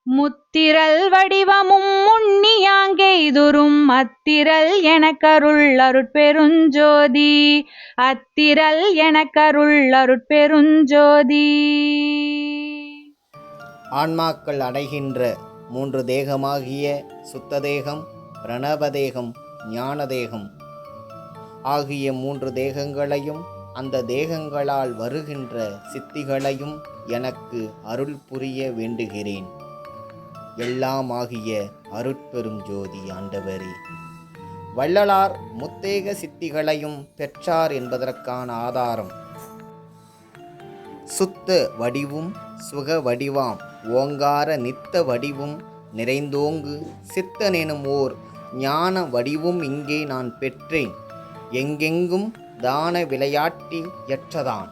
முத்திரல் வடிவமும் முன்னியாங்கெய்துறும் அத்திரல் எனக்கருள் அருட்பெருஞ்சோதி. அத்திரல் எனக்கருள் அருட்பெருஞ்சோதி. ஆன்மாக்கள் அடைகின்ற 3 தேகமாகிய சுத்ததேகம், பிரணவதேகம், ஞானதேகம் ஆகிய 3 தேகங்களையும் அந்த தேகங்களால் வருகின்ற சித்திகளையும் எனக்கு அருள் புரிய வேண்டுகிறேன். எல்லாம் ஆகிய அருட்பெரும் ஜோதி ஆண்டவரே. வள்ளலார் முத்தேக சித்திகளையும் பெற்றார் என்பதற்கான ஆதாரம் சுத்த வடிவும் சுக வடிவாம் ஓங்கார நித்த வடிவும் நிறைந்தோங்கு சித்தனெனும் ஓர் ஞான வடிவும் இங்கே நான் பெற்றேன். எங்கெங்கும் தான விளையாட்டி எற்றதான்.